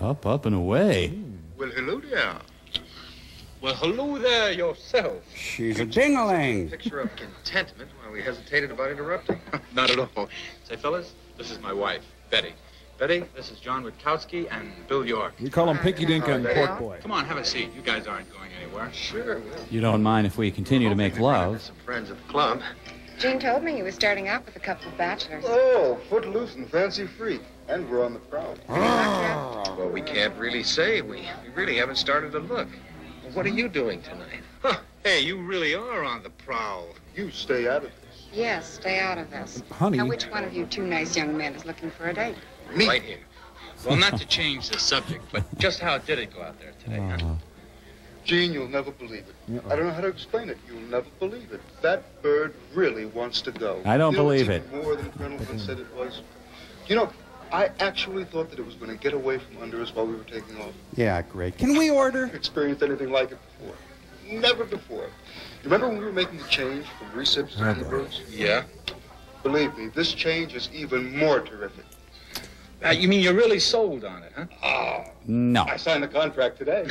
Up, up, and away. Well, hello there. Well, hello there yourself. She's a ding-a-ling. Picture of contentment while we hesitated about interrupting. Not at all. Say, fellas, this is my wife, Betty. Betty, this is John Witkowski and Bill York. We call him Pinky Dink and Pork Boy. Come on, have a seat. You guys aren't going anywhere. Sure. You don't mind if we continue to make love? Some friends at the club. Gene told me he was starting out with a couple of bachelors. Oh, footloose and fancy-free. And we're on the prowl. Well, we can't really say. We really haven't started to look. Well, what are you doing tonight? Huh. Hey, you really are on the prowl. You stay out of this. Yes, stay out of this. Honey. Now, which one of you two nice young men is looking for a date? Me. Right here. Well, not to change the subject, but just how did it go out there today, huh? Gene, you'll never believe it. I don't know how to explain it. You'll never believe it. That bird really wants to go. I don't believe it's it. More than Colonel Hunt said it was. You know, I actually thought that it was going to get away from under us while we were taking off. Yeah, great. Can we order? Experienced anything like it before. Never before. Remember when we were making the change from recips to honeybird's? Yeah. Believe me, this change is even more terrific. You mean you're really sold on it, huh? Oh, No. I signed the contract today.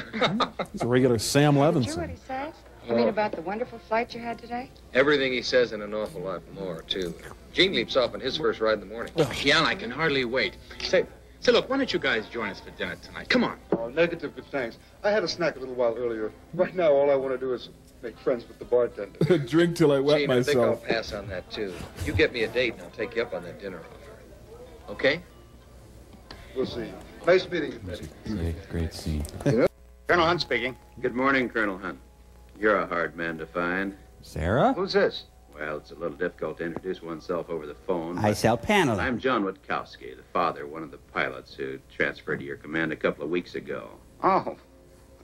He's a regular Sam Did you hear what Levinson. he said? You mean about the wonderful flight you had today? Everything he says and an awful lot more, too. Gene leaps off on his first ride in the morning. Yeah, I can hardly wait. Say, look, why don't you guys join us for dinner tonight? Come on. Oh, negative, but thanks. I had a snack a little while earlier. Right now, all I want to do is make friends with the bartender. Drink till I wet Gene, I think I'll myself. pass on that, too. You get me a date, and I'll take you up on that dinner offer. Okay? We'll see. Nice meeting you, Betty. Great scene. Colonel Hunt speaking. Good morning, Colonel Hunt. You're a hard man to find. Sarah? Who's this? Well, it's a little difficult to introduce oneself over the phone. I sell paneling. I'm John Witkowski, the father of one of the pilots who transferred to your command a couple of weeks ago. Oh,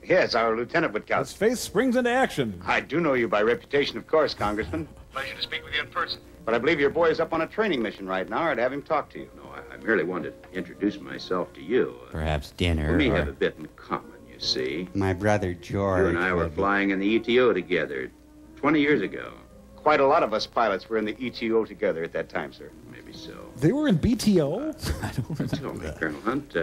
yes, our Lieutenant His Witkowski. face springs into action. I do know you by reputation, of course, Congressman. Pleasure to speak with you in person. But I believe your boy is up on a training mission right now. I'd have him talk to you. No, I merely wanted to introduce myself to you. Perhaps dinner. We or... have a bit in common, you see. My brother George. You and I were flying in the ETO together 20 years ago. Quite a lot of us pilots were in the ETO together at that time, sir. Maybe so. They were in BTO? I don't Tell remember me, that. Colonel Hunt,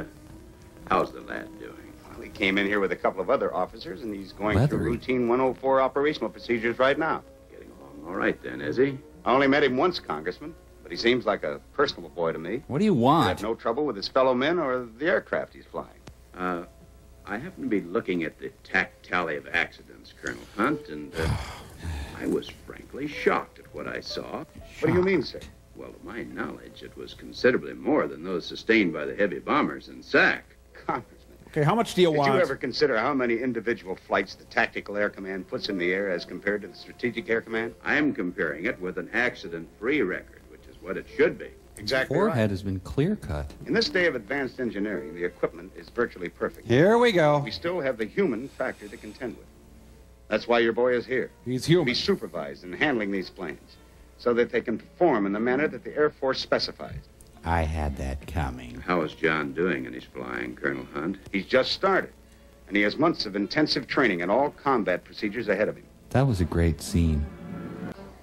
how's the lad doing? Well, he came in here with a couple of other officers, and he's going through Leathery. routine 104 operational procedures right now. Getting along all right then, is he? I only met him once, Congressman, but he seems like a personable boy to me. What do you He want? had no trouble with his fellow men or the aircraft he's flying. I happen to be looking at the TAC tally of accidents, Colonel Hunt, and I was frankly shocked at what I saw. What do you mean, sir? Well, to my knowledge, it was considerably more than those sustained by the heavy bombers in SAC. Congressman, Okay, how much do you did want? you ever consider how many individual flights the Tactical Air Command puts in the air as compared to the Strategic Air Command? I'm comparing it with an accident-free record, which is what it should be. Exactly Forehead right. has been clear cut. In this day of advanced engineering, the equipment is virtually perfect. Here we go. We still have the human factor to contend with. That's why your boy is here. He's To human. be supervised in handling these planes so that they can perform in the manner that the Air Force specifies. I had that coming. How is John doing in his flying, Colonel Hunt? He's just started, and he has months of intensive training and all combat procedures ahead of him. That was a great scene.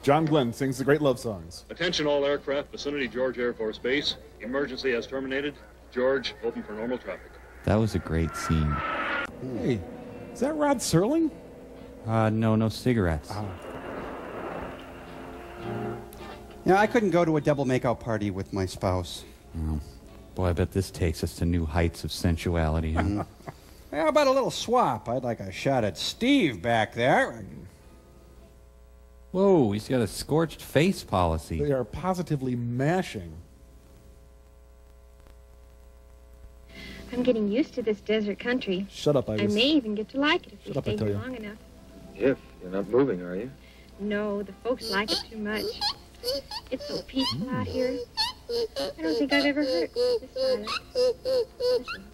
John Glenn sings the great love songs. Attention all aircraft, vicinity George Air Force Base. Emergency has terminated. George, open for normal traffic. That was a great scene. Hey, is that Rod Serling? No cigarettes. Yeah, I couldn't go to a double makeout party with my spouse. Oh, boy, I bet this takes us to new heights of sensuality. Huh? How about a little swap? I'd like a shot at Steve back there. Whoa, he's got a scorched face policy. They are positively mashing. I'm getting used to this desert country. Shut up, I Iris. may even get to like it if we Shut up, I stay tell here you. long enough. If you're not moving, are you? No, the folks like it too much. It's so peaceful out here. I don't think I've ever heard it this silent. Listen.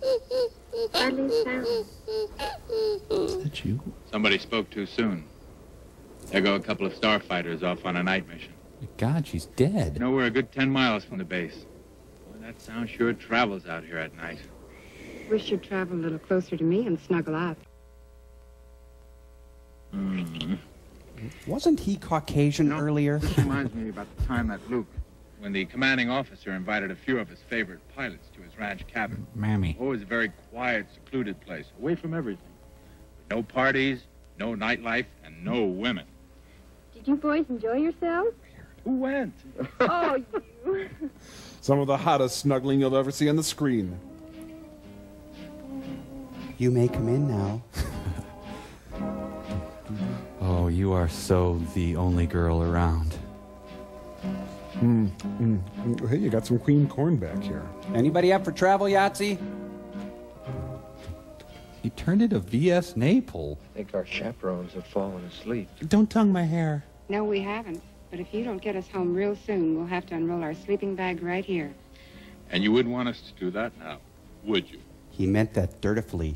Hardly a sound. Is that you? Somebody spoke too soon. There go a couple of Starfighters off on a night mission. My God, she's dead. You know, we're a good 10 miles from the base. Boy, that sound sure travels out here at night. Wish you'd travel a little closer to me and snuggle up. Wasn't he Caucasian earlier? This reminds me about the time that Luke, when the commanding officer invited a few of his favorite pilots to his ranch cabin. Mammy. Oh, it was a very quiet, secluded place, away from everything. No parties, no nightlife, and no women. Did you boys enjoy yourselves? Who went? Oh, you. Some of the hottest snuggling you'll ever see on the screen. You may come in now. Oh, you are so the only girl around. Hey, you got some queen corn back here. Anybody up for travel, Yahtzee? He turned into V.S. Naples. I think our chaperones have fallen asleep. Don't tongue my hair. No, we haven't. But if you don't get us home real soon, we'll have to unroll our sleeping bag right here. And you wouldn't want us to do that now, would you? He meant that dirtifully.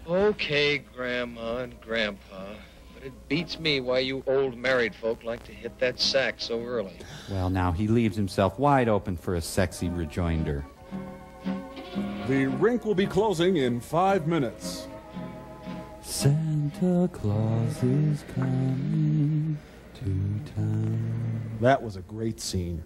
Okay, Grandma and Grandpa. But it beats me why you old married folk like to hit that sack so early. Well, now he leaves himself wide open for a sexy rejoinder. The rink will be closing in 5 minutes. Santa Claus is coming to town. That was a great scene.